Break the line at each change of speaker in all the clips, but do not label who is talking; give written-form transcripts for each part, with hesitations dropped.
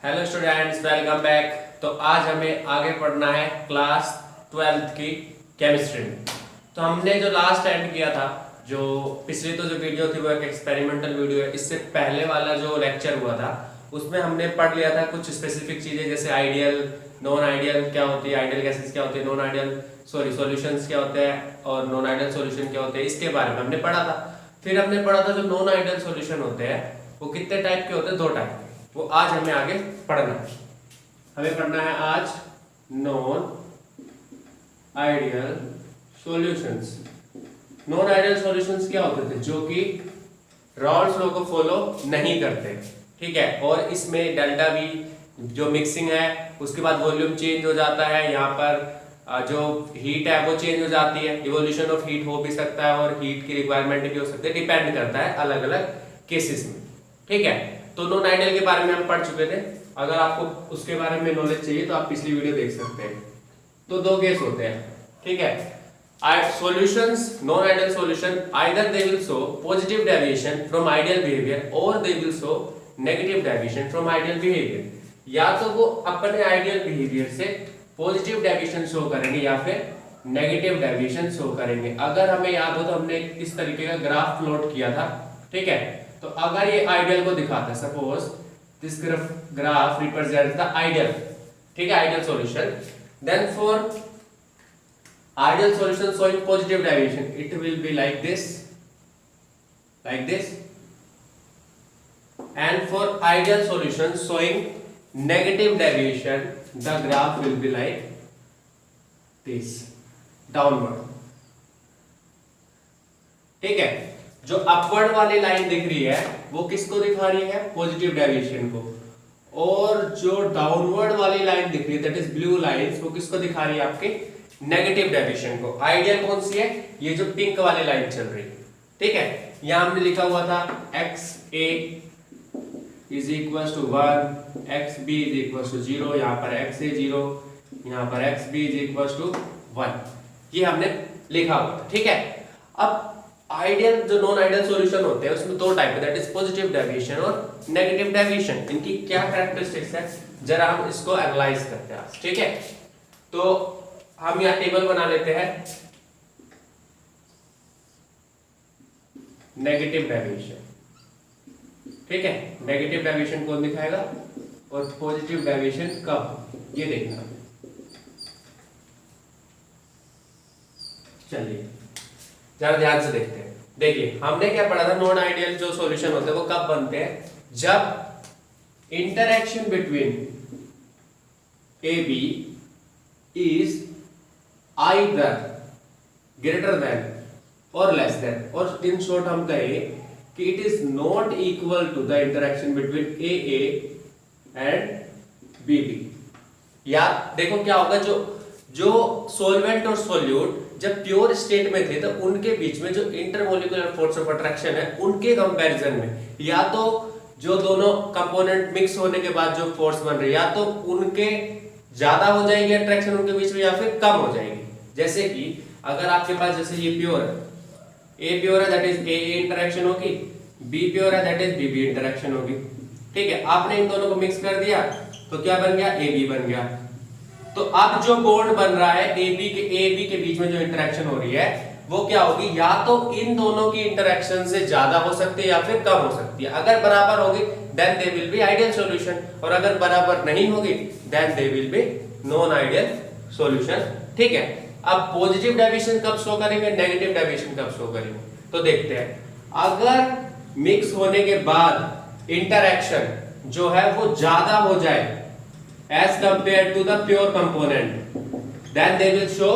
Hello students, welcome back. तो आज हमें आगे पढ़ना है क्लास 12th की केमिस्ट्री में। तो हमने जो लास्ट एंड किया था, जो पिछली तो जो वीडियो थी वो एक एक्सपेरिमेंटल वीडियो है। इससे पहले वाला जो लेक्चर हुआ था उसमें हमने पढ़ लिया था कुछ स्पेसिफिक चीजें, जैसे आइडियल, नॉन आइडियल क्या होती है, आइडियल गैसेस क्या होती है, नॉन आइडियल सॉल्यूशंस क्या होते हैं और नॉन आइडियल सॉल्यूशन क्या होते हैं, इसके बारे में हमने पढ़ा था। फिर हमने पढ़ा था जो नॉन आइडियल सॉल्यूशन होते हैं वो कितने टाइप के होते हैं, 2 टाइप के। वो आज हमें आगे पढ़ना है। हमें पढ़ना है आज non ideal solutions. Non ideal solutions क्या होते थे? जो कि रॉल्स लॉ को फॉलो नहीं करते, ठीक है। और इसमें डेल्टा वी जो मिक्सिंग है उसके बाद वॉल्यूम चेंज हो जाता है, यहाँ पर जो हीट है वो चेंज हो जाती है, इवोल्यूशन ऑफ हीट हो भी सकता है और हीट की रिक्वायरमेंट भी हो सकती है, डिपेंड करता है अलग अलग केसेस में, ठीक है। तो नॉन आइडियल के बारे में हम पढ़ चुके थे। अगर आपको उसके बारे में नॉलेज चाहिए तो आप पिछली वीडियो देख सकते हैं। तो 2 केस होते हैं, ठीक है। Solutions, non ideal solution, either they will show positive deviation from ideal behaviour और they will show negative deviation from ideal behaviour. या तो वो अपने आइडियल बिहेवियर से पॉजिटिव डेविएशन शो करेंगे या फिर नेगेटिव डेविएशन शो करेंगे। अगर हमें याद हो तो हमने इस तरीके का ग्राफ प्लॉट किया था, ठीक है। तो अगर ये आइडियल को दिखाता है, suppose this graph represents the ideal, ठीक है, ideal solution, then for ideal solution showing positive deviation it will be like this, and for ideal solution showing negative deviation the graph will be like this, downward, ठीक है। जो upward वाली line दिख रही है वो किसको दिखा रही है? पॉजिटिव डेविएशन को। और जो डाउनवर्ड वाली लाइन दिख रही है, दैट इज ब्लू लाइन, वो किसको दिखा रही है? आपके नेगेटिव डेविएशन को। आइडियल कौन सी है? ये जो पिंक वाली लाइन चल रही है, ठीक है। यहां हमने लिखा हुआ था XA is equal to 1, XB is equal to 0, यहाँ पर XA 0, यहाँ पर XB इज इक्वल टू 1, ये हमने लिखा हुआ था, ठीक है। अब आइडियल जो नॉन आइडियल सॉल्यूशन होते हैं उसमें 2 टाइप है, दैट इज पॉजिटिव डेविएशन और नेगेटिव डेविएशन। इनकी क्या कैरेक्टरिस्टिक्स है जरा हम इसको एनालाइज करते हैं, ठीक है। तो हम यहाँ टेबल बना लेते हैं। नेगेटिव डेविएशन, ठीक है, नेगेटिव डेविएशन कौन दिखाएगा और पॉजिटिव डेविएशन कब, ये देखना। चलिए जरा ध्यान से देखते हैं। देखिए हमने क्या पढ़ा था, नॉन आइडियल जो सॉल्यूशन होते हैं वो कब बनते हैं? जब interaction between A B is either greater than और लेस देन, और इन शॉर्ट हम कहें कि it is not equal to the interaction between A and B. या देखो क्या होगा, जो सॉल्वेंट और सोल्यूट जब प्योर स्टेट में थे तो उनके बीच में जो इंटरमोलिकुलर फोर्स ऑफ अट्रैक्शन है उनके कंपैरिजन में, या तो जो दोनों कंपोनेंट मिक्स होने के बाद जो फोर्स बन रही है, या तो उनके ज्यादा हो जाएगी अट्रैक्शन उनके बीच में या फिर कम हो जाएगी। जैसे कि अगर आपके पास जैसे ये प्योर है, ए प्योर है दैट इज ए इंटरेक्शन होगी, बी प्योर है that is B B interaction होगी, ठीक है। आपने इन दोनों को मिक्स कर दिया तो क्या बन गया? ए बी बन गया। तो अब जो बॉन्ड बन रहा है ए बी के बीच में जो इंटरेक्शन हो रही है वो क्या होगी? या तो इन दोनों की इंटरेक्शन से ज्यादा हो सकती है या फिर कम हो सकती है। अगर बराबर होगी then they will be ideal solution, और अगर बराबर नहीं होगी then they will be non ideal solution, ठीक है। अब पॉजिटिव डेविएशन कब शो करेंगे, नेगेटिव डेविएशन कब शो करेंगे? तो देखते हैं। अगर मिक्स होने के बाद इंटरेक्शन जो है वो ज्यादा हो जाए as compared to the pure component, then they will show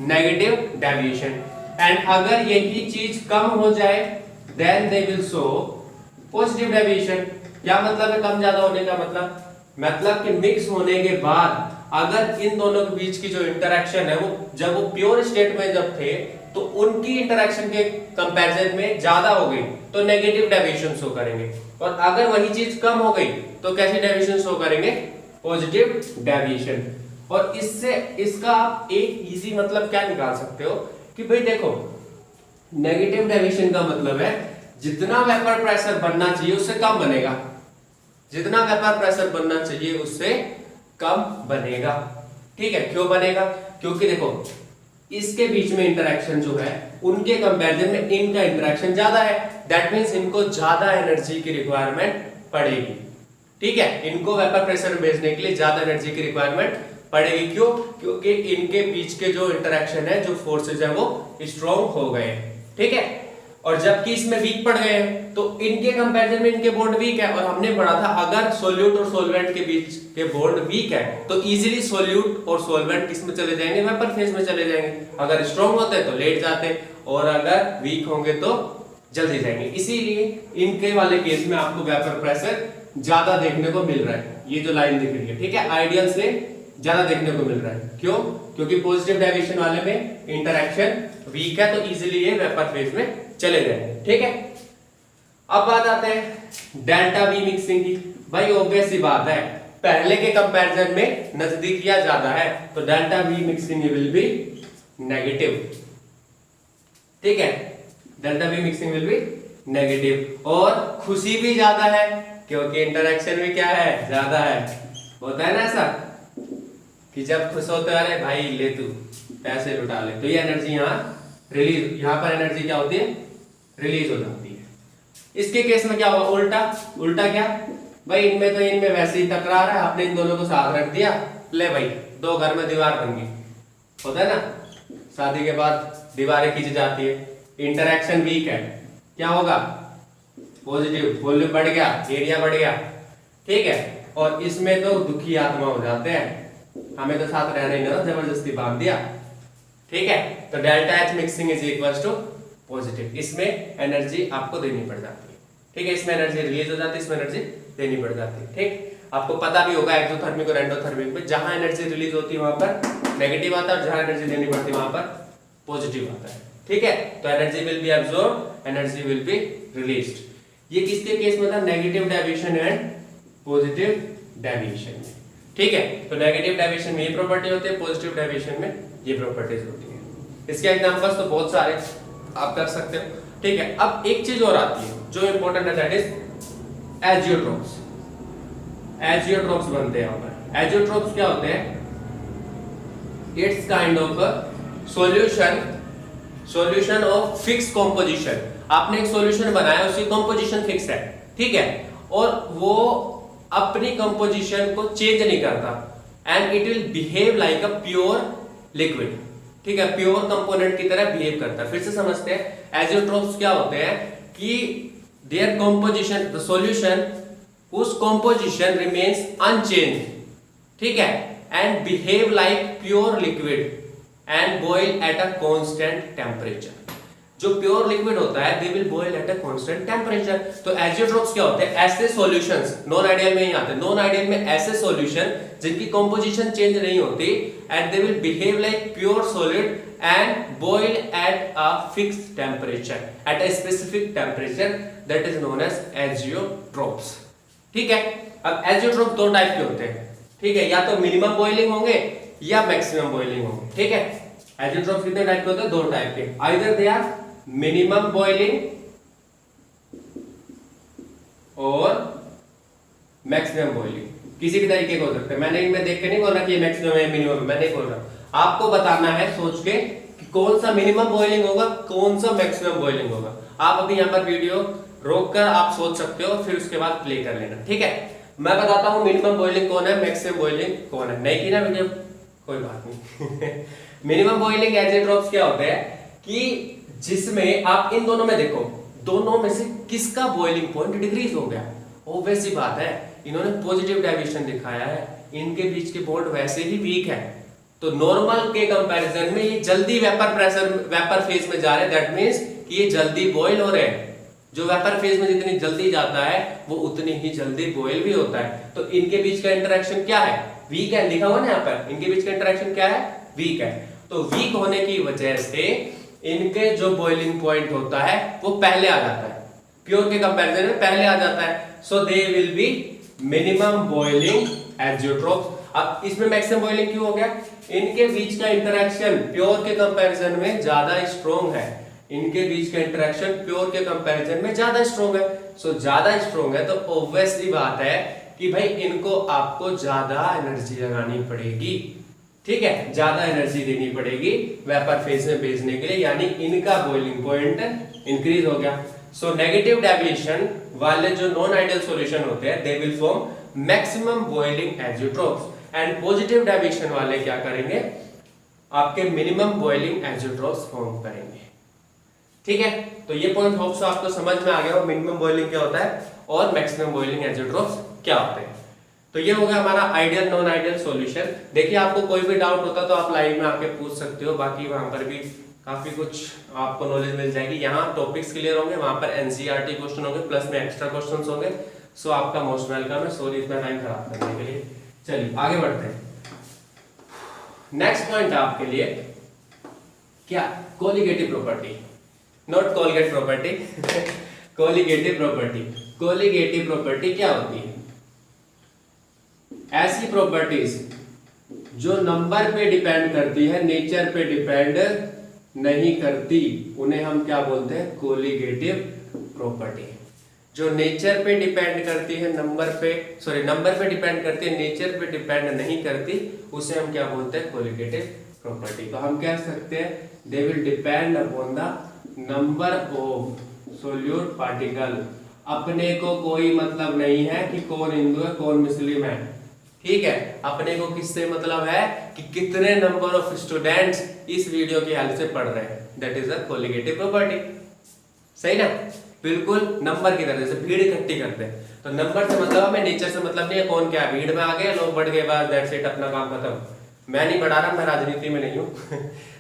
negative deviation, and अगर यही चीज कम हो जाए then they will show positive deviation। क्या मतलब है कम ज्यादा होने का? मतलब कि मिक्स होने के बाद अगर इन दोनों के बीच की जो इंटरेक्शन है वो जब वो प्योर स्टेट में जब थे तो उनकी इंटरेक्शन के कंपैरिजन में ज्यादा हो गई तो नेगेटिव डेविएशन शो करेंगे, और अगर वही चीज कम हो गई तो कैसी डेविएशन शो करेंगे? Positive deviation. और इससे इसका आप एक इजी मतलब क्या निकाल सकते हो कि भाई देखो, नेगेटिव डेविएशन का मतलब है जितना वेपर प्रेशर बनना चाहिए उससे कम बनेगा, जितना वेपर प्रेशर बनना चाहिए उससे कम बनेगा। ठीक है, क्यों बनेगा? क्योंकि देखो इसके बीच में इंटरेक्शन जो है उनके कंपैरिजन में इनका इंटरेक्शन ज्यादा है, दैट मींस इनको ज्यादा एनर्जी की रिक्वायरमेंट पड़ेगी। ठीक है, इनको वेपर प्रेशर में भेजने के लिए ज्यादा एनर्जी की रिक्वायरमेंट पड़ेगी। क्यों? क्योंकि इनके बीच के जो इंटरेक्शन है, जो फोर्सेज है वो स्ट्रॉन्ग हो गए। ठीक है, और जबकि इसमें वीक पड़ गए हैं तो इनके कंपैरिजन में इनके बॉन्ड वीक है। और हमने पढ़ा था अगर सोल्यूट और सोलवेंट के बीच के बॉन्ड वीक है तो इजीली सोल्यूट और सोलवेंट किस में चले जाएंगे? वेपर फेज में चले जाएंगे। अगर स्ट्रॉन्ग होते तो लेट जाते और अगर वीक होंगे तो जल्दी जाएंगे। इसीलिए इनके वाले केस में आपको वेपर प्रेशर ज्यादा देखने को मिल रहा है। ये जो लाइन दिख रही है, ठीक है, आइडियल से ज्यादा देखने को मिल रहा है। क्यों? क्योंकि पॉजिटिव डेविएशन वाले में इंटरेक्शन वीक है तो इजीली ये वेपर फेज में चले जाएंगे। ठीक है, अब बात आते हैं डेल्टा वी मिक्सिंग की। भाई ऑब्वियस सी बात है, पहले के कंपैरिजन में नजदीकियां ज्यादा है तो delta we mixing will be negative. ठीक है, delta we mixing will be negative. और खुशी भी ज्यादा है क्योंकि इंटरेक्शन भी क्या है? ज्यादा है। होता है ना ऐसा कि जब खुश होते हैं, अरे भाई ले तू पैसे लुटा ले, तो ये एनर्जी यहाँ रिलीज, यहाँ पर एनर्जी क्या होती है? रिलीज हो जाती है। इसके केस में क्या होगा? उल्टा। उल्टा क्या? भाई इनमें तो इनमें वैसे ही तकरार है, आपने इन दोनों को साथ रख दिया, ले भाई दो घर में दीवार बन गई। होता है ना, शादी के बाद दीवारें खींची जाती है, इंटरेक्शन वीक है, क्या होगा? पॉजिटिव, वॉल्यूम बढ़ गया, एरिया बढ़ गया। ठीक है, और इसमें तो दुखी आत्मा हो जाते हैं, हमें तो साथ रहना ही ना, जबरदस्ती बांध दिया। ठीक है, तो delta H mixing is equals to positive. इसमें एनर्जी आपको देनी पड़ जाती है। ठीक है, इसमें एनर्जी रिलीज हो जाती है, इसमें एनर्जी देनी पड़ जाती है। ठीक, आपको पता भी होगा एक्सोथर्मिक और एंडोथर्मिक में जहां एनर्जी रिलीज होती है वहां पर नेगेटिव आता है और जहां एनर्जी देनी पड़ती है वहां पर पॉजिटिव आता है। ठीक है, तो energy will be absorb, energy will be released. ये किसके केस में था? Negative deviation and positive deviation में। ठीक है, तो नेगेटिव डेविएशन में ये प्रॉपर्टी होती है, पॉजिटिव डेविएशन में ये प्रॉपर्टीज होती है। इसके एग्जांपल्स तो बहुत सारे आप कर सकते हो। ठीक है, अब एक चीज और आती है जो इंपॉर्टेंट है, दैट इज एजियोट्रोप्स। एजियोट्रोप्स बनते हैं यहाँ पर। एजियोट्रोप्स क्या होते हैं? It's kind of solution of fix composition. आपने एक सॉल्यूशन बनाया, उसकी कंपोजिशन फिक्स है, ठीक है, और वो अपनी कंपोजिशन को चेंज नहीं करता, and it will behave like a pure liquid. ठीक है, प्योर कंपोनेंट की तरह बिहेव करता है। फिर से समझते हैं, एजियोट्रोप्स क्या होते हैं कि देयर कंपोजिशन, द सॉल्यूशन, उस कंपोजिशन रिमेन्स अनचेंज, ठीक है, and behave like pure liquid and boil at a constant temperature. जो प्योर लिक्विड होता है they will boil at a constant temperature. तो एजियोट्रोप्स क्या होते हैं? ऐसे सॉल्यूशंस, नॉन आइडियल में ही आते हैं, नॉन आइडियल में ऐसे सॉल्यूशन जिनकी कंपोजिशन चेंज नहीं होती and they will behave like pure solid and boil at a fixed temperature, at a specific temperature, that is known as azeotropes. ठीक है, अब एजियोट्रोप दो टाइप के होते हैं। ठीक है, या तो मिनिमम बॉइलिंग होंगे या मैक्सिमम बॉइलिंग होंगे। ठीक है, एजियोट्रोप कितने टाइप के होते हैं? दो टाइप के। Either they are minimum boiling और मैक्सिमम बॉइलिंग, किसी भी तरीके का हो सकता है। मैंने इनमें देख के नहीं बोला कि ये मैक्सिमम है मिनिमम, मैं नहीं बोल रहा। आपको बताना है सोच के कि कौन सा मिनिमम बॉइलिंग होगा, कौन सा मैक्सिमम बॉइलिंग होगा। आप अभी यहाँ पर वीडियो रोक कर आप सोच सकते हो, फिर उसके बाद प्ले कर लेना। ठीक है, मैं बताता हूँ मिनिमम बॉइलिंग कौन है, मैक्सिमम बॉइलिंग कौन है। नहीं की ना वीडियो, कोई बात नहीं। मिनिमम बॉइलिंग एजियोट्रोप्स क्या होते हैं कि जिसमें आप इन दोनों में देखो, दोनों में से किसका बॉइलिंग पॉइंट डिक्रीज हो गया। ऑब्वियस सी बात है, इन्होंने पॉजिटिव डेविएशन दिखाया है, इनके बीच के बॉन्ड वैसे ही वीक है, तो नॉर्मल के कंपैरिजन में ये जल्दी वेपर फेज में जा रहे हैं। दैट मींस कि ये जल्दी बॉयल हो रहे हैं। जो वेपर फेज में जितनी जल्दी जाता है वो उतनी ही जल्दी बॉयल भी होता है। तो इनके बीच का इंटरेक्शन क्या है? वीक है, लिखा हुआ ना यहाँ पर, इनके बीच का इंटरेक्शन क्या है? वीक है। तो वीक होने की वजह से इनके जो बॉइलिंग पॉइंट होता है वो पहले आ जाता है, प्योर के कंपैरिजन में पहले आ जाता है। So they will be minimum boiling azeotropes. अब इसमें मैक्सिमम बॉइलिंग क्यों हो गया? इनके बीच का इंटरेक्शन प्योर के कंपैरिजन में ज्यादा स्ट्रॉन्ग है, इनके बीच का इंटरेक्शन प्योर के कंपैरिजन में ज्यादा स्ट्रॉन्ग है। सो ज्यादा स्ट्रॉन्ग है तो ऑब्वियसली बात है कि भाई इनको आपको ज्यादा एनर्जी लगानी पड़ेगी, ठीक है, ज्यादा एनर्जी देनी पड़ेगी वेपर फेज में भेजने के लिए, यानी इनका बॉइलिंग पॉइंट इंक्रीज हो गया। सो नेगेटिव डेविएशन वाले जो नॉन आइडियल सॉल्यूशन होते हैं they will form maximum boiling azeotropes, and positive deviation वाले क्या करेंगे, आपके मिनिमम बॉइलिंग एजियोट्रोप्स फॉर्म करेंगे, ठीक है। तो ये पॉइंट होप्स आपको समझ में आ गया हो, मिनिमम बॉइलिंग क्या होता है और मैक्सिमम बॉइलिंग एजियोट्रोप्स क्या होते हैं। तो ये हो गया हमारा आइडियल नॉन आइडियल सॉल्यूशन। देखिए आपको कोई भी डाउट होता तो आप लाइव में आके पूछ सकते हो, बाकी वहां पर भी काफी कुछ आपको नॉलेज मिल जाएगी। यहाँ टॉपिक्स क्लियर होंगे, वहां पर एनसीईआरटी क्वेश्चन होंगे, प्लस में एक्स्ट्रा क्वेश्चंस होंगे। सो आपका मोस्ट वेलकम है, सॉरी इतना टाइम खराब करने के लिए। चलिए आगे बढ़ते हैं। नेक्स्ट पॉइंट आपके लिए क्या, colligative property, not Colgate property colligative property. Colligative property क्या होती है, ऐसी प्रॉपर्टीज जो नंबर पे डिपेंड करती है, नेचर पे डिपेंड नहीं करती, उन्हें हम क्या बोलते हैं, कोलिगेटिव प्रॉपर्टी। जो नेचर पे डिपेंड करती है, नंबर पे डिपेंड करती है, नेचर पे डिपेंड नहीं करती, उसे हम क्या बोलते हैं, कोलिगेटिव प्रॉपर्टी। तो हम कह सकते हैं they will depend upon the number of solute particle. अपने को कोई मतलब नहीं है कि कौन हिंदू है कौन मुस्लिम है, ठीक है, अपने को किससे मतलब है कि कितने नंबर ऑफ स्टूडेंट्स इस वीडियो की हेल्प से पढ़ रहे हैं, that is a colligative property. सही ना, बिल्कुल नंबर की तरह से भीड़ इकट्ठी करते हैं, तो नंबर से मतलब हमें, नेचर से मतलब नहीं है कौन क्या, भीड़ में आ गए लोग बढ़ गए, बस दैट्स इट, अपना काम खत्म। मैं नहीं बढ़ा रहा, मैं राजनीति में नहीं हूँ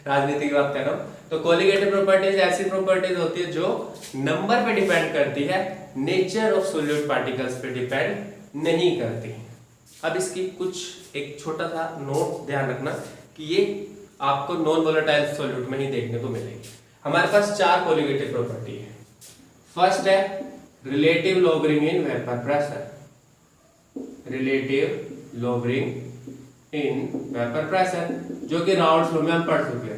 राजनीति की बात कर रहा हूँ। तो कोलिगेटिव प्रॉपर्टीज ऐसी प्रॉपर्टीज होती है जो नंबर पे डिपेंड करती है, नेचर ऑफ सोल्यूट पार्टिकल्स पे डिपेंड नहीं करती। अब इसकी कुछ एक छोटा सा नोट ध्यान रखना कि ये आपको नॉन वोलेटाइल सॉल्यूट में ही देखने को मिलेगी। हमारे पास 4 कोलिगेटिव प्रॉपर्टी है। फर्स्ट है relative lowering in vapour pressure, relative lowering in vapour pressure, जो कि राउंड फ्लो में हम पढ़ चुके हैं,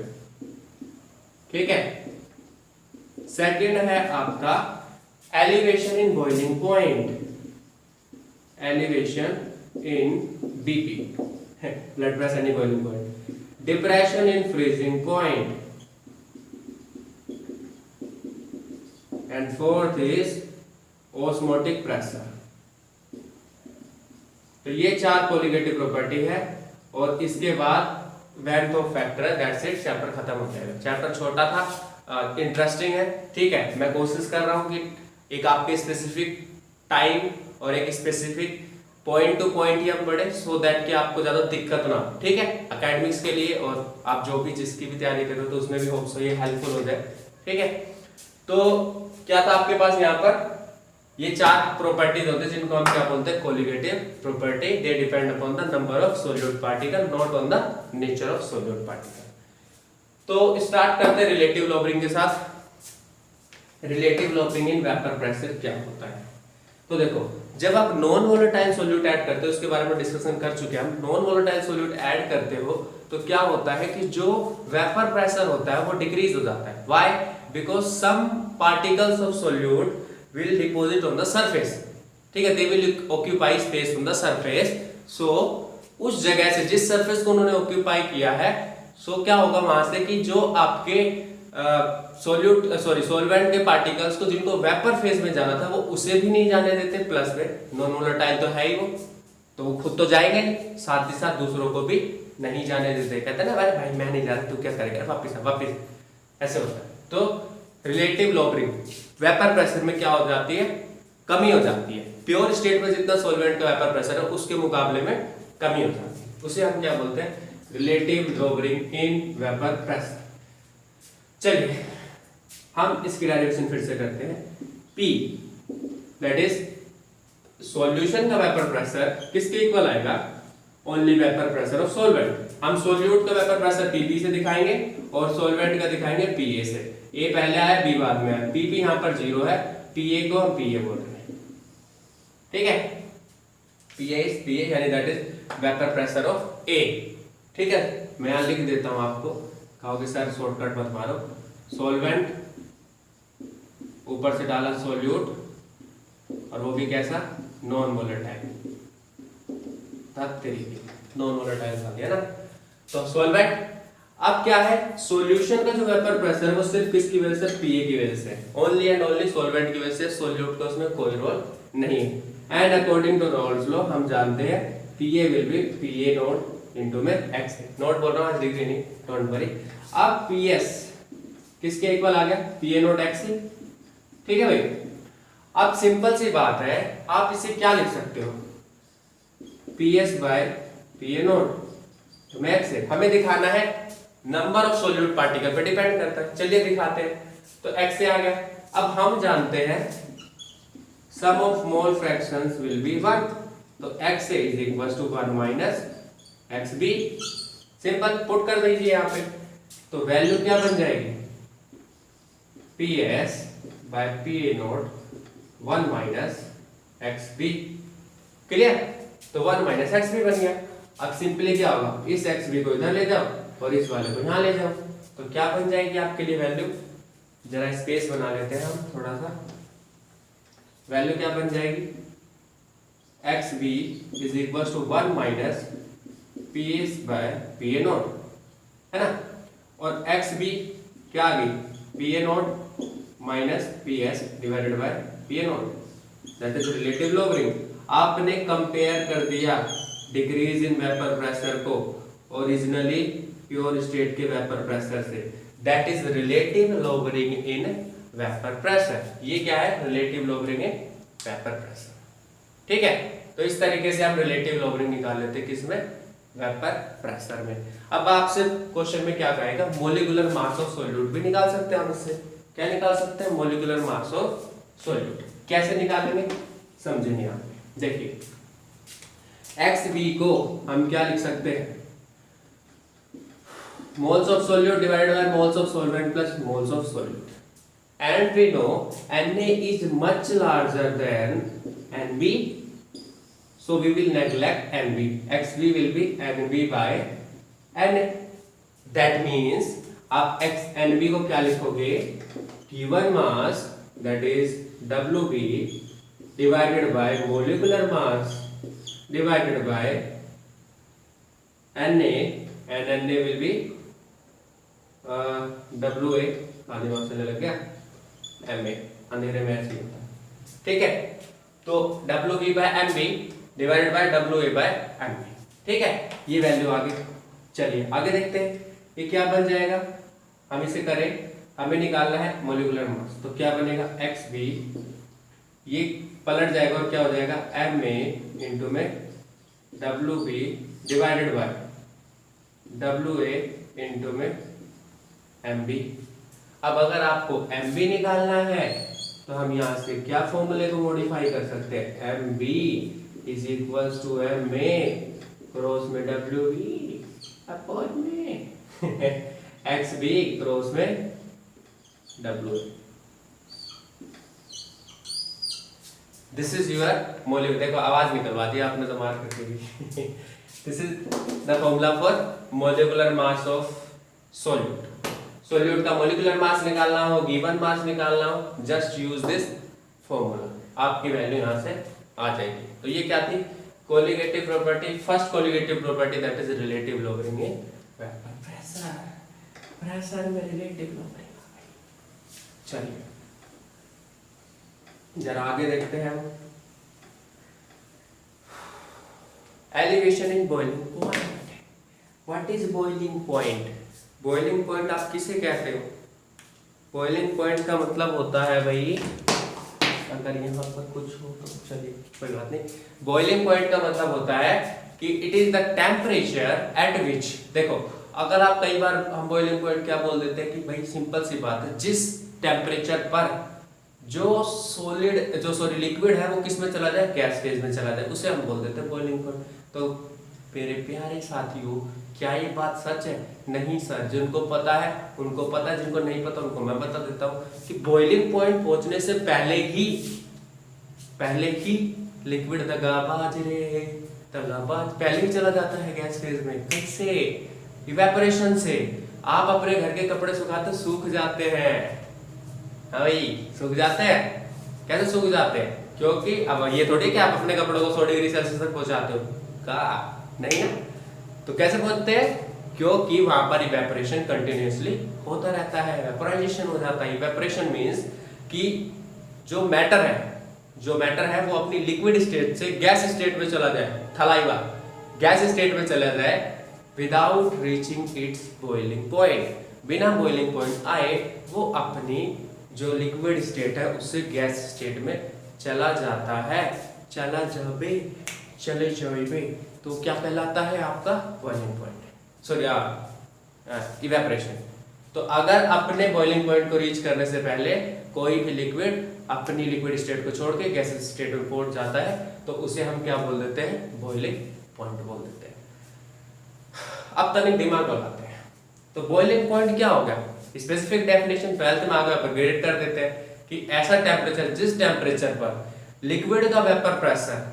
ठीक है। सेकंड है आपका elevation in boiling point, elevation in BP, blood pressure in boiling point, depression in freezing point, and fourth is osmotic pressure। तो ये 4 कोलिगेटिव प्रॉपर्टी है, और इसके बाद van't Hoff factor, that's it, chapter खत्म हो जाएगा। चैप्टर छोटा था, इंटरेस्टिंग है, ठीक है। मैं कोशिश कर रहा हूँ कि एक आपके स्पेसिफिक टाइम और एक स्पेसिफिक पॉइंट टू पॉइंट ही हम पढ़े, सो दैट कि आपको ज्यादा दिक्कत ना, ठीक है, एकेडमिक्स के लिए, और आप जो भी जिसकी भी तैयारी कर रहे हो तो उसमें भी होप सो ये हेल्पफुल हो जाए, ठीक है। तो क्या था आपके पास यहाँ पर, ये 4 प्रॉपर्टीज होते हैं जिनको हम क्या बोलते हैं, colligative property. They depend upon the number of solute particle, not on the nature of solute particle. तो स्टार्ट करते हैं रिलेटिव लोबरिंग के साथ। Relative lowering in vapour pressure क्या होता है, तो देखो, जब आप नॉन वोलेटाइल सॉल्यूट ऐड करते हो, उसके बारे में डिस्कशन कर चुके हैं हम, नॉन वोलेटाइल सॉल्यूट ऐड करते हो तो क्या होता है कि जो वेपर प्रेशर होता है वो डिक्रीज हो जाता है। Why, because some particles of solute will deposit on the surface, ठीक है, they will occupy space on the surface. So उस जगह से, जिस सरफेस को उन्होंने ऑक्यूपाई किया है, सो क्या होगा वहां से कि जो आपके सॉल्वेंट के पार्टिकल्स को, जिनको वेपर फेज में जाना था, वो उसे भी नहीं जाने देते, प्लस में नॉन वोलेटाइल तो है ही वो, तो वो खुद तो जाएंगे नहीं, साथ ही साथ दूसरों को भी नहीं जाने देते। कहते हैं ना, अरे भाई मैं नहीं जा रहा, तू क्या करेगा, वापिस, ऐसे होता है। तो रिलेटिव लोबरिंग वेपर प्रेशर में क्या हो जाती है, कमी हो जाती है। प्योर स्टेट में जितना सॉल्वेंट का वेपर प्रेशर है उसके मुकाबले में कमी हो जाती है, उसे हम क्या बोलते हैं, relative lowering in vapour pressure. चलिए हम इसकी डायरेक्शन फिर से करते हैं। P दैट इज सॉल्यूशन का वेपर प्रेशर किसके इक्वल आएगा, only vapour pressure of solvent. हम सॉल्यूट का वेपर प्रेशर Pb से दिखाएंगे और सॉल्वेंट का दिखाएंगे Pa से। A पहले आया, B बाद में आया, Pb यहाँ पर 0 है, Pa को हम Pa बोल रहे हैं, ठीक है। Pa is Pa, यानी that is vapour pressure of A, ठीक है। मैं यहाँ लिख देता हूँ आपको, कहोगे सर शॉर्टकट मत मारो। सॉल्वेंट ऊपर से डाला सोल्यूट, और वो भी कैसा, नॉन वोलेटाइल, नॉन वोलेटाइल आ गया ना। तो सॉल्वेंट, अब क्या है, सॉल्यूशन का जो वेपर प्रेशर है वो सिर्फ किसकी वजह से, पीए की वजह से, ओनली एंड ओनली सॉल्वेंट की वजह से, सोल्यूट का उसमें कोई रोल नहीं है। And according to Raoult's law हम जानते हैं PA will be PA naught into में एक्स, नोट बोल रहा हूं आज डिग्री नहीं, डोंट वरी। अब पीएस किसके इक्वल आ गया, पीए नोट एक्स, ठीक है भाई। अब सिंपल सी बात है, आप इसे क्या लिख सकते हो, पीएस बाय पीए नोट, तो मैक्स है, हमें दिखाना है नंबर ऑफ सोल्यूट पार्टिकल पे डिपेंड करता है, चलिए दिखाते हैं। तो x से आ गया। अब हम जानते हैं sum of mole fractions will be 1, तो x is equal to 1 minus X B, simple put कर दीजिए यहाँ पे, तो वैल्यू क्या बन जाएगी, PS by P naught 1 minus X B, clear. तो 1 माइनस एक्स बी बन गया। अब सिंपली क्या होगा, इस एक्स बी को इधर ले जाओ और इस वाले को यहाँ ले जाओ, तो क्या बन जाएगी आपके लिए वैल्यू, जरा स्पेस बना लेते हैं हम थोड़ा सा, वैल्यू क्या बन जाएगी, X B is equal to 1 minus P S by P A naught, है ना। और एक्स बी क्या आ गई, P A naught minus P S divided by P A naught, that is relative lowering. आपने कंपेयर कर दिया डिक्रीज इन वेपर प्रेशर को ओरिजिनली प्योर स्टेट के वेपर प्रेशर से, that is relative lowering in vapour pressure. ये क्या है, relative lowering in vapour pressure, ठीक है। तो इस तरीके से हम रिलेटिव लोअरिंग निकाल लेते हैं किसमें, वेपर प्रेशर में। अब आपसे क्वेश्चन में क्या कहेगा, मोलिकुलर मास ऑफ सॉल्यूट भी निकाल सकते हैं हम इससे, क्या निकाल सकते हैं, मोलिकुलर मास ऑफ सॉल्यूट। कैसे निकालेंगे समझेंगे आप, देखिए एक्स बी को हम क्या लिख सकते हैं, moles of solute divided by moles of solvent plus moles of solute, and we know Na is much larger than Nb, so we will neglect Nb, Xb will be Nb by Na, that means आप Nb को क्या लिखोगे, given mass that is Wb divided by molecular mass divided by Na, and Na will be W A, आधे marks चलने लग गया, M A अंधेरे में ऐसे होता है, ठीक है। तो W B by M B divided by W A by M B, ठीक है। ये वैल्यू आगे, चलिए आगे देखते हैं ये क्या बन जाएगा। हम इसे करें, हमें निकालना है मोलिकुलर मास, तो क्या बनेगा, एक्स बी, ये पलट जाएगा और क्या हो जाएगा, एम ए इंटू में W B divided by W A into में एम बी। अब अगर आपको एम बी निकालना है तो हम यहाँ से क्या फॉर्मूले को मॉडिफाई कर सकते हैं, M B is equal to M A cross में डब्ल्यू बी अपॉन में एक्स बी क्रॉस में W A. This is your molecular, देखो आवाज निकलवा दी आपने तो मार करके भी this is the formula for molecular mass of solute. Solute का मोलिकुलर मास निकालना हो, गिवन मास निकालना हो, जस्ट यूज दिस फॉर्मूला, आपकी वैल्यू यहां से आ जाएगी। तो ये क्या थी, colligative property, first colligative property that is relative lowering in vapour pressure, pressure में रिलेटिव लोअरिंग आ गई। चलिए जरा आगे देखते हैं हम, elevation in boiling point. What is boiling point, boiling point आप किसे कहते हो, बॉइलिंग पॉइंट का मतलब होता है भाई, अगर यहाँ पर कुछ हो तो चलिए कोई बात नहीं, बॉइलिंग पॉइंट का मतलब होता है कि it is the temperature at विच, देखो अगर आप कई बार हम बॉइलिंग पॉइंट क्या बोल देते हैं कि भाई सिंपल सी बात है, जिस टेम्परेचर पर जो सॉलिड जो सॉरी लिक्विड है वो किस में चला जाए, गैस फेज में चला जाए, उसे हम बोल देते हैं बॉइलिंग पॉइंट। तो मेरे प्यारे साथियों क्या ये बात सच है, नहीं सर, जिनको पता है उनको पता है, जिनको नहीं पता उनको मैं बता देता हूँ कि बॉइलिंग पॉइंट पहुंचने से पहले ही लिक्विड दगाबाज रे, दगाबाज पहले ही चला जाता है गैस फेज में। कैसे, इवेपोरेशन से। आप अपने घर के कपड़े सुखाते सूख जाते हैं, हाँ भाई सूख जाते हैं। कैसे सूख जाते हैं? क्योंकि अब ये थोड़ी कि आप अपने कपड़ों को 100 डिग्री सेल्सियस तक पहुंचाते हो का, नहीं ना। तो कैसे पहुंचते हैं? क्योंकि वहां पर इवेपोरेशन कंटिन्यूअसली होता रहता है, वेपोराइजेशन हो जाता है। इवेपोरेशन मींस कि जो मैटर है वो अपनी लिक्विड स्टेट से गैस स्टेट में चला जाए, थलाइवा गैस स्टेट में चला जाए without reaching it's boiling point. बिना बॉइलिंग पॉइंट आए वो अपनी जो लिक्विड स्टेट है उससे गैस स्टेट में चला जाता है। चले जावे तो क्या कहलाता है आपका? Boiling point, sorry evaporation. तो अगर अपने बॉइलिंग पॉइंट को रीच करने से पहले कोई भी लिक्विड अपनी लिक्विड स्टेट को छोड़ के गैस स्टेट में पहुंच जाता है तो उसे हम क्या बोल देते हैं? बॉइलिंग पॉइंट बोल देते हैं। अब तनिक दिमाग लगाते हैं। तो बॉइलिंग पॉइंट क्या होगा? स्पेसिफिक डेफिनेशन 12th में आगे अपग्रेड कर देते हैं कि ऐसा टेम्परेचर जिस टेम्परेचर पर लिक्विड का वेपर प्रेशर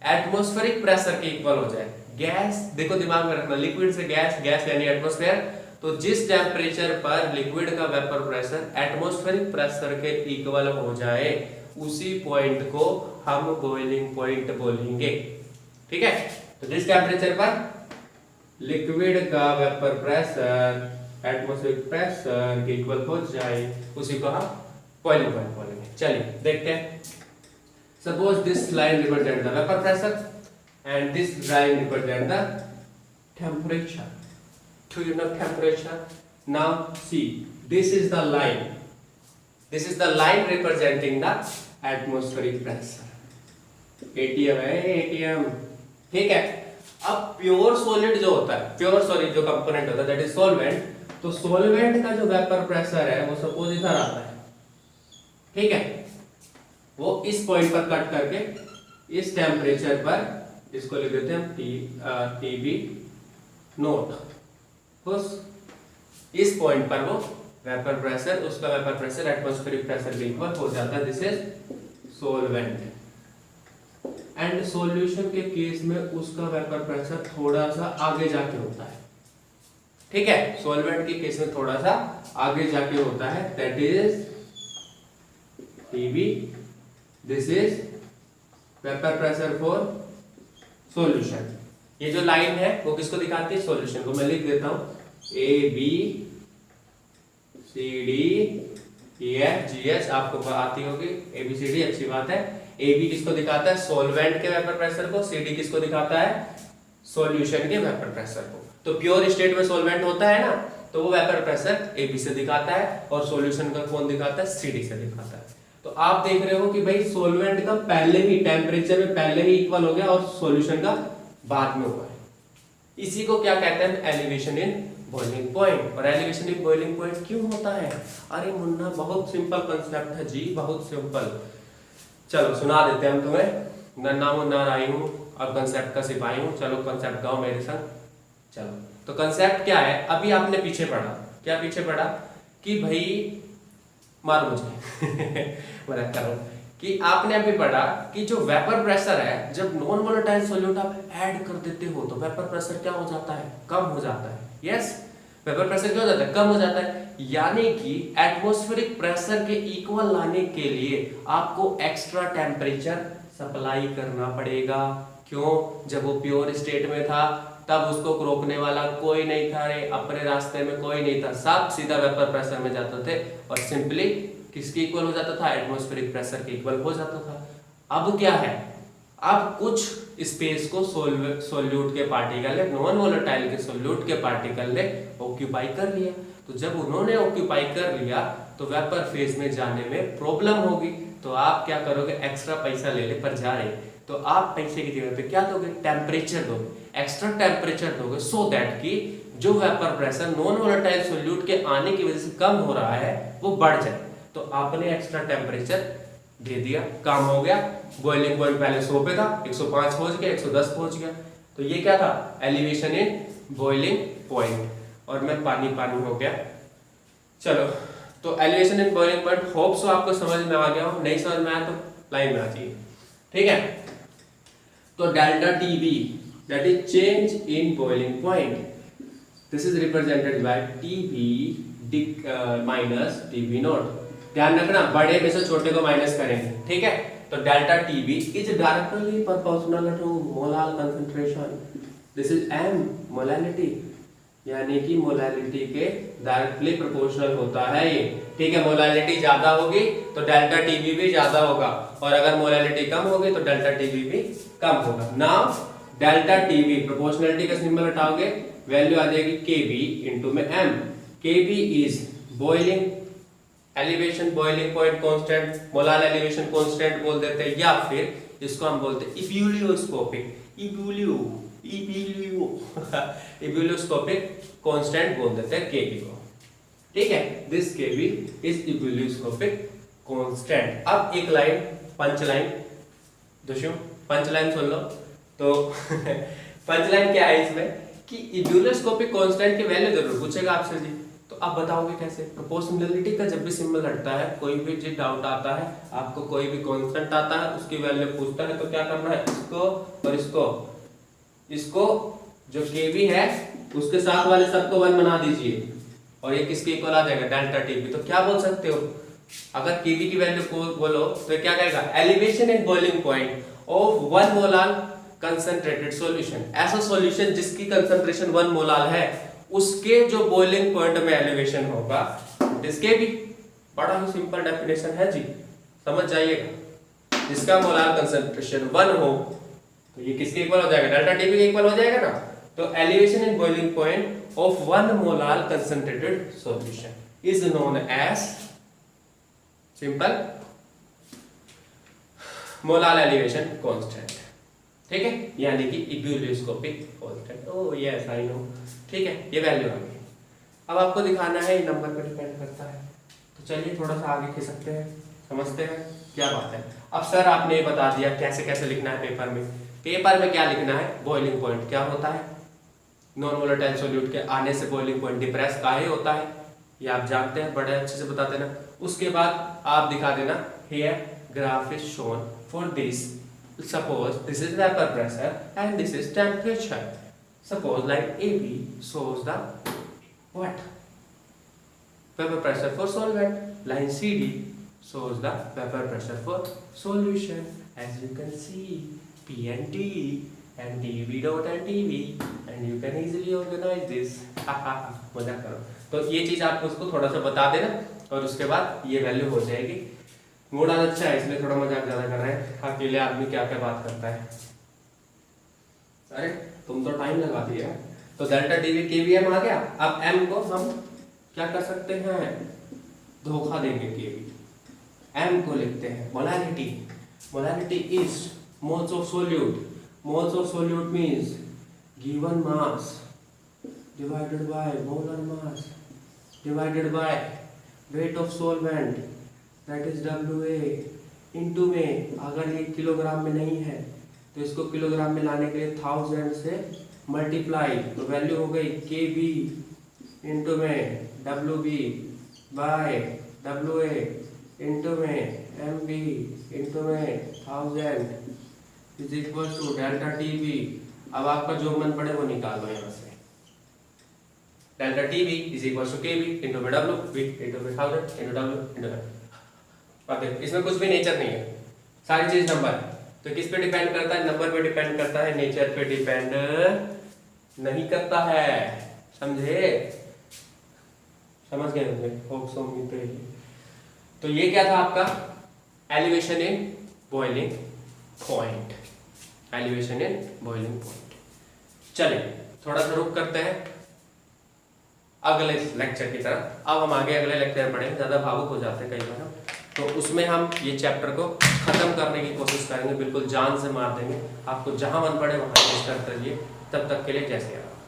एटमॉस्फेरिक प्रेशर के इक्वल हो जाए। गैस, देखो दिमाग में रखना, लिक्विड से गैस, गैस यानी एटमॉस्फेयर। तो जिस टेम्परेचर पर लिक्विड का वेपर प्रेशर एटमॉस्फेरिक प्रेशर के इक्वल हो जाए उसी पॉइंट को हम बॉइलिंग पॉइंट बोलेंगे। ठीक है? तो जिस टेम्परेचर पर लिक्विड का वेपर प्रेशर एटमॉस्फेरिक प्रेशर के इक्वल हो जाए उसी को हम बॉइलिंग पॉइंट बोलेंगे। चलिए देखते हैं। Suppose this line represents the vapor pressure and this line represents the temperature. Do you know temperature? Now see, this is the line. This is the line representing the atmospheric pressure. ATM है ATM, ठीक है। अब pure solid जो होता है, pure solid जो component होता है दैट इज सॉल्वेंट। तो सॉल्वेंट का जो वेपर प्रेशर है वो सपोज इधर आता है, ठीक है। वो इस पॉइंट पर कट करके इस टेम्परेचर पर इसको लिख देते हैं हम टीबी नोट। उस इस पॉइंट पर वो वेपर प्रेशर, उसका वेपर प्रेशर एटमॉस्फेरिक प्रेशर के इक्वल हो जाता है। This is solvent. And solution के केस में उसका वेपर प्रेशर थोड़ा सा आगे जाके होता है, ठीक है। सॉल्वेंट के केस में थोड़ा सा आगे जाके होता है, that is TB. This is vapour pressure for solution. ये जो लाइन है वो किसको दिखाती है? सॉल्यूशन को। मैं लिख देता हूं A B C D E F G H, आपको आती होगी ए बी सी डी, अच्छी बात है। ए बी किसको दिखाता है? सॉल्वेंट के वेपर प्रेशर को। सी डी किसको दिखाता है? सॉल्यूशन के वेपर प्रेशर को। तो प्योर स्टेट में सॉल्वेंट होता है ना, तो वो वेपर प्रेशर ए बी से दिखाता है और सॉल्यूशन का कौन दिखाता है? सी डी से दिखाता है। तो आप देख रहे हो कि भाई सॉल्वेंट का पहले ही टेम्परेचर में पहले ही इक्वल हो गया और सॉल्यूशन का बाद में हुआ है। इसी को क्या कहते हैं? Elevation in boiling point. और एलिवेशन इन बॉइलिंग पॉइंट क्यों होता है? अरे मुन्ना बहुत सिंपल कंसेप्ट है जी, बहुत सिंपल। चलो सुना देते हैं हम तुम्हें। नन्ना मुन्ना राई हूं और कंसेप्ट का सिपाही हूं। चलो कंसेप्ट गाओ मेरे संग। चलो तो कंसेप्ट क्या है? अभी आपने पीछे पढ़ा, क्या पीछे पढ़ा कि भाई मारो मुझे मजाक कर रहा हूं, कि आपने अभी पढ़ा कि जो वेपर प्रेशर है, जब नॉन वोलेटाइल सॉल्यूट आप ऐड कर देते हो तो वेपर प्रेशर क्या हो जाता है? कम हो जाता है। यस, वेपर प्रेशर क्या हो जाता है? कम हो जाता है। यानी कि एटमॉस्फेरिक प्रेशर के इक्वल लाने के लिए आपको एक्स्ट्रा टेम्परेचर सप्लाई करना पड़ेगा। क्यों? जब वो प्योर स्टेट में था तब उसको रोकने वाला कोई नहीं था, रे अपने रास्ते में कोई नहीं था, सब सीधा वेपर प्रेशर में जाते थे और सिंपली किसके इक्वल हो जाता था? एटमॉस्फेरिक प्रेशर के इक्वल हो जाता था। अब क्या है? अब कुछ स्पेस को सोल्यूट के पार्टिकल ने, नॉन वोलेटाइल के सोल्यूट के पार्टिकल ने ऑक्यूपाई कर लिया। तो जब उन्होंने ऑक्यूपाई कर लिया तो वेपर फेज में जाने में प्रॉब्लम होगी। तो आप क्या करोगे? एक्स्ट्रा पैसा ले ले पर जा रहे, तो आप पैसे की जगह पे क्या दोगे? टेम्परेचर दोगे, एक्स्ट्रा टेम्परेचर दोगे, सो दैट कि जो vapour pressure non volatile solute के आने की वजह से कम हो रहा है वो बढ़ जाए। तो आपने एक्स्ट्रा टेम्परेचर दे दिया, काम हो गया। बॉइलिंग पॉइंट पहले 100 पे था, 105 पहुंच गया, 110 पहुंच गया। तो ये क्या था? Elevation in boiling point. और मैं पानी पानी हो गया। चलो तो elevation in boiling point hope so आपको समझ में आ गया हो। नहीं समझ में आया तो लाइन में आ जाइए, ठीक है। तो delta TB that is change in boiling point, this is represented by TB minus TB naught. ध्यान रखना, बड़े में से छोटे को माइनस करेंगे, ठीक है। तो delta T B is directly proportional to molar concentration, this is M molality, यानी कि मोलालिटी के डायरेक्टली प्रोपोर्शनल होता है ये, ठीक है। मोलालिटी ज्यादा होगी तो डेल्टा टीबी भी ज्यादा होगा, और अगर मोलालिटी कम होगी तो डेल्टा टीबी भी कम होगा। नाउ डेल्टा टीबी प्रोपोर्शनलिटी का सिंबल हटाओगे, वैल्यू आ जाएगी केबी इनटू में M. K B is boiling elevation, boiling point constant, molar elevation constant बोल देते हैं, या फिर इसको हम बोलते हैं इब्यूलियोस्कोपिक, इब्यूलियोस्कोपिक कांस्टेंट बोल देते हैं केबी को, ठीक है। This KB is ebullioscopic constant. अब एक लाइन पंच लाइन, दोस्तों पंच लाइन सुन लो। तो पंच लाइन क्या है इसमें कि इब्यूलियोस्कोपिक कांस्टेंट की वैल्यू जरूर पूछेगा आपसे जी, तो आप बताओगे कैसे। प्रोपोर्शनलिटी का जब भी सिंबल हटता है, कोई भी जी डाउट आता है आपको, कोई भी कांस्टेंट आता है उसकी वैल्यू पूछता है, तो क्या करना है, इसको और इसको जो केबी है उसके साथ वाले सब को 1 बना दीजिए, और ये किसके इक्वल आ जाएगा, डेल्टा टीबी। तो क्या बोल सकते हो, अगर केबी की वैल्यू को बोलो तो क्या कहेगा, elevation in boiling point of 1 molar concentrated solution, ऐसा सॉल्यूशन जिसकी कंसंट्रेशन 1 मोलार है, उसके जो बॉइलिंग पॉइंट में एलिवेशन होगा, इसके भी बड़ा ही सिंपल डेफिनेशन है जी, समझ जाइएगा। जिसका मोलार कंसंट्रेशन 1 हो तो ये किसके इक्वल हो जाएगा, डेल्टा टीबी के इक्वल हो जाएगा ना। तो elevation in boiling point of 1 molar concentrated solution is known as simple molar elevation constant, ठीक है, यानी कि ebullioscopic constant. Oh yes I know, ठीक है, ये वैल्यू आ गई। अब आपको दिखाना है ये नंबर पर डिपेंड करता है, तो चलिए थोड़ा सा आगे खिसकते हैं, समझते हैं क्या बात है। अब सर आपने ये बता दिया कैसे कैसे लिखना है पेपर में। पेपर में क्या लिखना है, बॉइलिंग पॉइंट क्या होता है, नॉन वोलेटाइल सॉल्यूट के आने से बॉइलिंग पॉइंट डिप्रेस काहे होता है, ये आप जानते हैं, बड़े अच्छे से बता देना। उसके बाद आप दिखा देना, here graph is shown for this, suppose this is vapor pressure and this is temperature. Suppose line AB shows the what, vapor pressure for solvent, line CD shows the vapor pressure for solution. As you can see, P and T and dV dot and dV, and you can easily organize this. मजा करो। तो ये चीज आप उसको थोड़ा सा बता देना, और उसके बाद ये वैल्यू हो जाएगी। मूड आज अच्छा है इसलिए थोड़ा मजाक ज्यादा कर रहे हैं, अकेले आदमी क्या क्या बात करता है। अरे तुम तो टाइम लगा दिया। तो डेल्टा टीवी केवी एम आ गया। अब एम को हम क्या कर सकते हैं, धोखा देंगे। केवी एम को लिखते हैं molarity, molarity is moles of solute, moles of solute means given mass divided by molar mass divided by weight of solvent, that is WA into में, अगर ये किलोग्राम में नहीं है तो इसको किलोग्राम में लाने के लिए 1000 से मल्टीप्लाई, तो वैल्यू हो गई KB इनटू में WB बाय WA इनटू में MB इनटू में 1000 is equal to delta TB। अब आपका जो मन पड़े वो निकालो यहाँ से, delta TB is equal to KB into में WB इनटू में 1000 इनटू W इनटू इसमें कुछ भी नेचर नहीं है, सारी चीज नंबर। तो किस पे डिपेंड करता है, नंबर पे डिपेंड करता है, नेचर पे डिपेंड नहीं करता है, समझे, समझ गए होंगे, होप सो उम्मीद तो यही। तो ये क्या था आपका elevation in boiling point, elevation in boiling point. चलिए थोड़ा सा रुक करते हैं अगले लेक्चर की तरफ। अब हम आगे अगले लेक्चर पढ़ेंगे, ज्यादा भावुक हो जाते हैं कई बार, तो उसमें हम ये चैप्टर को खत्म करने की कोशिश करेंगे, बिल्कुल जान से मार देंगे। आपको जहां मन पड़े वहां डिस्कस करिए। तब तक के लिए जय श्री राम।